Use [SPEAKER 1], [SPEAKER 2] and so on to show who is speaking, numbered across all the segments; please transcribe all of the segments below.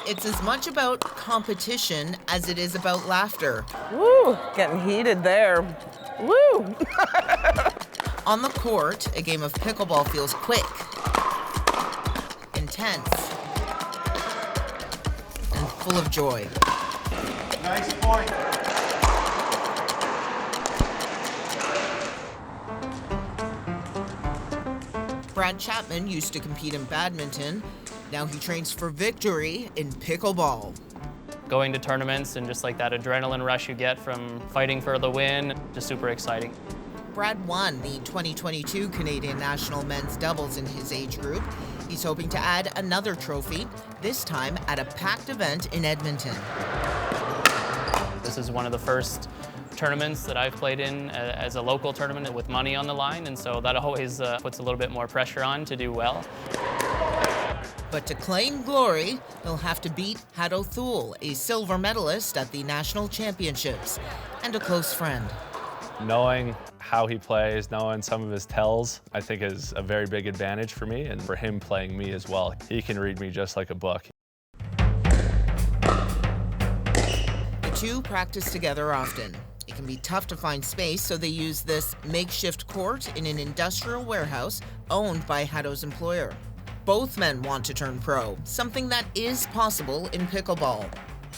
[SPEAKER 1] It's as much about competition as it is about laughter.
[SPEAKER 2] Woo, getting heated there. Woo!
[SPEAKER 1] On the court, a game of pickleball feels quick, intense, and full of joy.
[SPEAKER 3] Nice point.
[SPEAKER 1] Brad Chapman used to compete in badminton. Now he trains for victory in pickleball.
[SPEAKER 4] Going to tournaments and just like that adrenaline rush you get from fighting for the win, just super exciting.
[SPEAKER 1] Brad won the 2022 Canadian National Men's Doubles in his age group. He's hoping to add another trophy, this time at a packed event in Edmonton.
[SPEAKER 4] This is one of the first tournaments that I've played in as a local tournament with money on the line, and so that always puts a little bit more pressure on to do well.
[SPEAKER 1] But to claim glory, he'll have to beat Haddo Thule, a silver medalist at the national championships, and a close friend.
[SPEAKER 5] Knowing how he plays, knowing some of his tells, I think is a very big advantage for me, and for him playing me as well. He can read me just like a book.
[SPEAKER 1] The two practice together often. It can be tough to find space, so they use this makeshift court in an industrial warehouse owned by Haddo's employer. Both men want to turn pro, something that is possible in pickleball.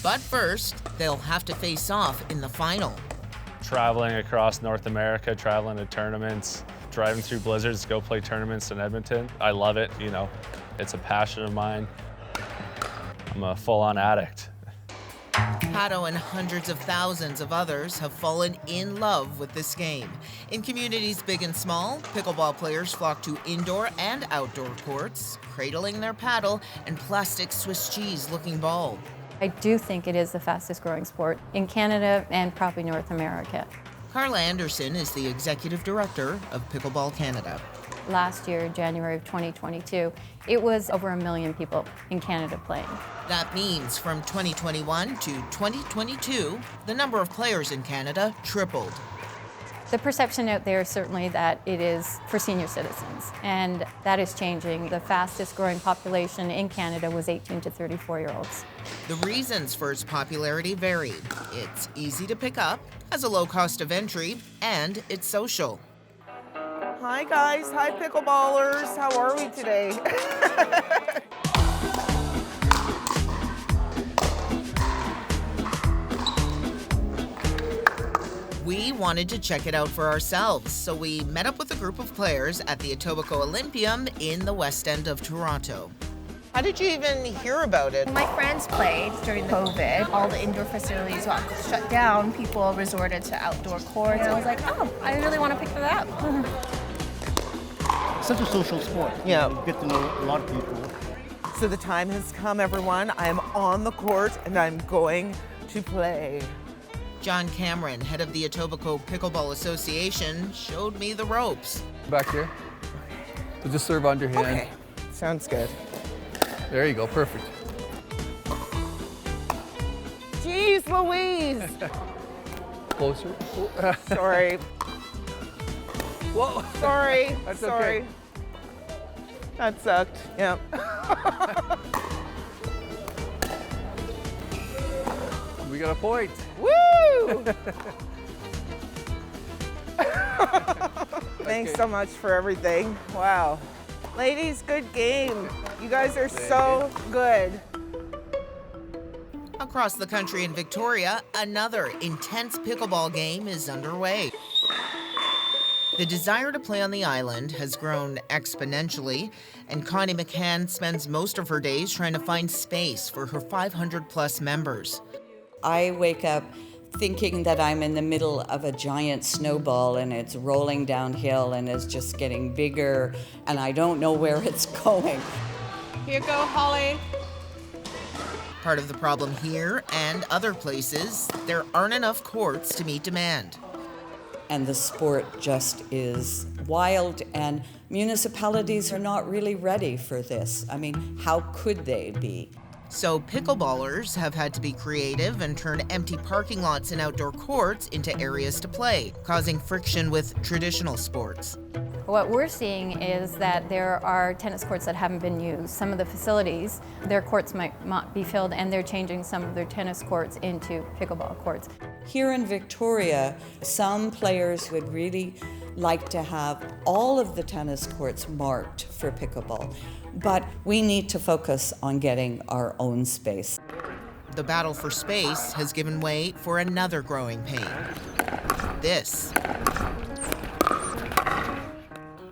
[SPEAKER 1] But first, they'll have to face off in the final.
[SPEAKER 5] Traveling across North America, traveling to tournaments, driving through blizzards to go play tournaments in Edmonton. I love it, you know, it's a passion of mine. I'm a full-on addict.
[SPEAKER 1] Haddo and hundreds of thousands of others have fallen in love with this game. In communities big and small, pickleball players flock to indoor and outdoor courts, cradling their paddle and plastic Swiss cheese-looking ball.
[SPEAKER 6] I do think it is the fastest growing sport in Canada and probably North America.
[SPEAKER 1] Carla Anderson is the executive director of Pickleball Canada.
[SPEAKER 6] Last year, January of 2022, it was over 1 million people in Canada playing.
[SPEAKER 1] That means from 2021 to 2022, the number of players in Canada tripled.
[SPEAKER 6] The perception out there is certainly that it is for senior citizens, and that is changing. The fastest growing population in Canada was 18 to 34-year-olds.
[SPEAKER 1] The reasons for its popularity varied. It's easy to pick up, has a low cost of entry, and it's social.
[SPEAKER 2] Hi guys, hi pickleballers. How are we today?
[SPEAKER 1] We wanted to check it out for ourselves, so we met up with a group of players at the Etobicoke Olympium in the West End of Toronto. How did you even hear about it?
[SPEAKER 7] My friends played during COVID. All the indoor facilities got shut down. People resorted to outdoor courts. And I was like, oh, I really want to pick that up.
[SPEAKER 3] Such a social sport.
[SPEAKER 2] Yeah.
[SPEAKER 3] You get to know a lot of people.
[SPEAKER 2] So the time has come, everyone. I am on the court and I'm going to play.
[SPEAKER 1] John Cameron, head of the Etobicoke Pickleball Association, showed me the ropes.
[SPEAKER 8] Back here. So just serve underhand.
[SPEAKER 2] Okay, sounds good.
[SPEAKER 8] There you go, perfect.
[SPEAKER 2] Jeez Louise!
[SPEAKER 8] Closer.
[SPEAKER 2] Sorry.
[SPEAKER 8] Whoa.
[SPEAKER 2] Sorry.
[SPEAKER 8] That's
[SPEAKER 2] sorry.
[SPEAKER 8] okay.
[SPEAKER 2] That sucked. Yeah.
[SPEAKER 8] We got a point.
[SPEAKER 2] Woo! Thanks so much for everything. Wow. Ladies, good game. You guys are so good.
[SPEAKER 1] Across the country in Victoria, another intense pickleball game is underway. The desire to play on the island has grown exponentially, and Connie McCann spends most of her days trying to find space for her 500-plus members.
[SPEAKER 9] I wake up thinking that I'm in the middle of a giant snowball and it's rolling downhill and is just getting bigger, and I don't know where it's going.
[SPEAKER 7] Here you go, Holly.
[SPEAKER 1] Part of the problem here and other places, there aren't enough courts to meet demand.
[SPEAKER 9] And the sport just is wild, and municipalities are not really ready for this. I mean, how could they be?
[SPEAKER 1] So pickleballers have had to be creative and turn empty parking lots and outdoor courts into areas to play, causing friction with traditional sports.
[SPEAKER 6] What we're seeing is that there are tennis courts that haven't been used. Some of the facilities, their courts might not be filled, and they're changing some of their tennis courts into pickleball courts.
[SPEAKER 9] Here in Victoria, some players would really like to have all of the tennis courts marked for pickleball, but we need to focus on getting our own space.
[SPEAKER 1] The battle for space has given way for another growing pain. This.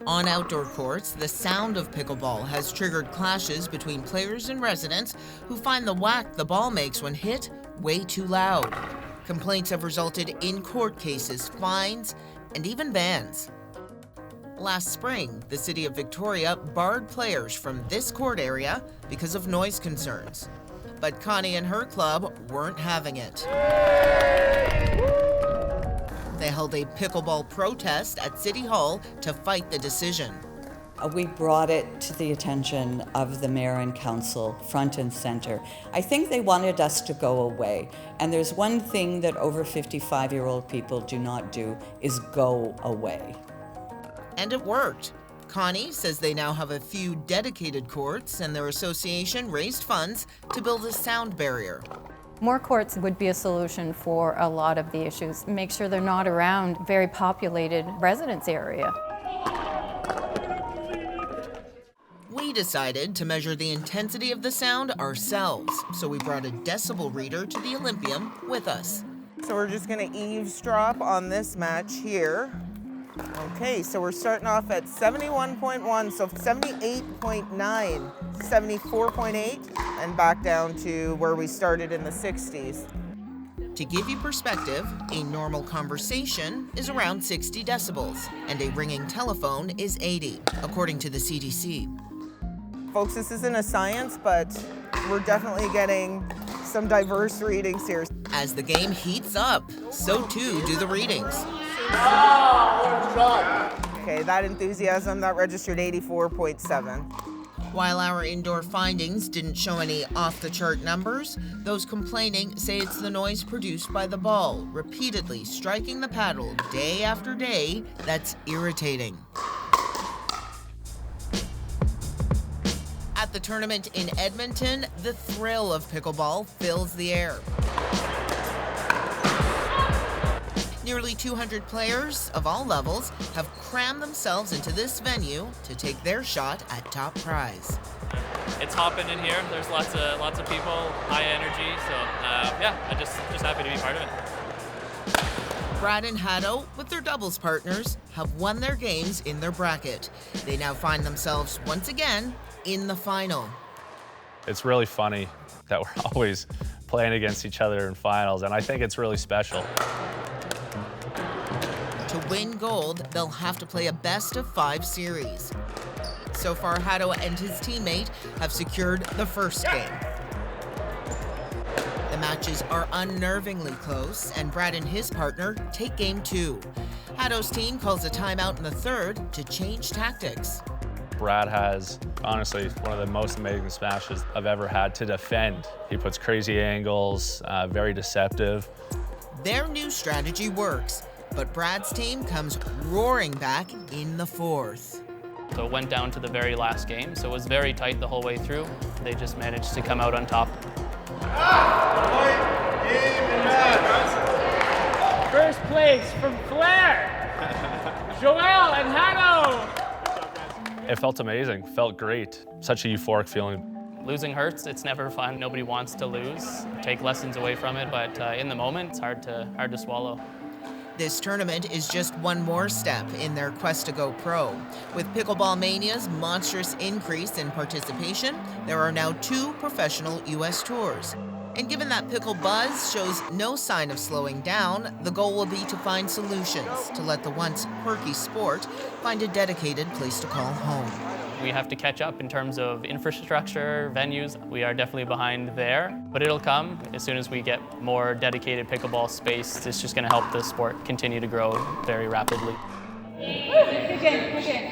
[SPEAKER 1] On outdoor courts, the sound of pickleball has triggered clashes between players and residents who find the whack the ball makes when hit way too loud. Complaints have resulted in court cases, fines, and even bans. Last spring, the city of Victoria barred players from this court area because of noise concerns. But Connie and her club weren't having it. They held a pickleball protest at City Hall to fight the decision.
[SPEAKER 9] We brought it to the attention of the mayor and council, front and center. I think they wanted us to go away. And there's one thing that over 55-year-old people do not do, is go away.
[SPEAKER 1] And it worked. Connie says they now have a few dedicated courts, and their association raised funds to build a sound barrier.
[SPEAKER 6] More courts would be a solution for a lot of the issues. Make sure they're not around very populated residence area.
[SPEAKER 1] We decided to measure the intensity of the sound ourselves, so we brought a decibel reader to the Olympium with us.
[SPEAKER 2] So we're just gonna eavesdrop on this match here. Okay, so we're starting off at 71.1, so 78.9, 74.8, and back down to where we started in the 60s.
[SPEAKER 1] To give you perspective, a normal conversation is around 60 decibels, and a ringing telephone is 80, according to the CDC.
[SPEAKER 2] Folks, this isn't a science, but we're definitely getting some diverse readings here.
[SPEAKER 1] As the game heats up, so too do the readings.
[SPEAKER 2] Okay, that enthusiasm, that registered 84.7.
[SPEAKER 1] While our indoor findings didn't show any off-the-chart numbers, those complaining say it's the noise produced by the ball, repeatedly striking the paddle day after day, that's irritating. At the tournament in Edmonton, the thrill of pickleball fills the air. Nearly 200 players of all levels have crammed themselves into this venue to take their shot at top prize.
[SPEAKER 4] It's hopping in here. There's lots of people, high energy. So yeah, I'm just happy to be part of it.
[SPEAKER 1] Brad and Haddo, with their doubles partners, have won their games in their bracket. They now find themselves once again in the final.
[SPEAKER 5] It's really funny that we're always playing against each other in finals, and I think it's really special.
[SPEAKER 1] To win gold, they'll have to play a best-of-5 series. So far, Haddo and his teammate have secured the first game. The matches are unnervingly close, and Brad and his partner take game 2. Haddo's team calls a timeout in the third to change tactics.
[SPEAKER 5] Brad has, honestly, one of the most amazing smashes I've ever had to defend. He puts crazy angles, very deceptive.
[SPEAKER 1] Their new strategy works, but Brad's team comes roaring back in the fourth.
[SPEAKER 4] So it went down to the very last game, so it was very tight the whole way through. They just managed to come out on top.
[SPEAKER 10] First place from Claire, Joelle and Haddo.
[SPEAKER 5] It felt amazing, felt great. Such a euphoric feeling.
[SPEAKER 4] Losing hurts, it's never fun. Nobody wants to lose. Take lessons away from it, but in the moment, it's hard to swallow.
[SPEAKER 1] This tournament is just one more step in their quest to go pro. With Pickleball Mania's monstrous increase in participation, there are now 2 professional U.S. tours. And given that pickle buzz shows no sign of slowing down, the goal will be to find solutions to let the once quirky sport find a dedicated place to call home.
[SPEAKER 4] We have to catch up in terms of infrastructure, venues. We are definitely behind there, but it'll come as soon as we get more dedicated pickleball space. It's just going to help the sport continue to grow very rapidly.
[SPEAKER 10] Good game.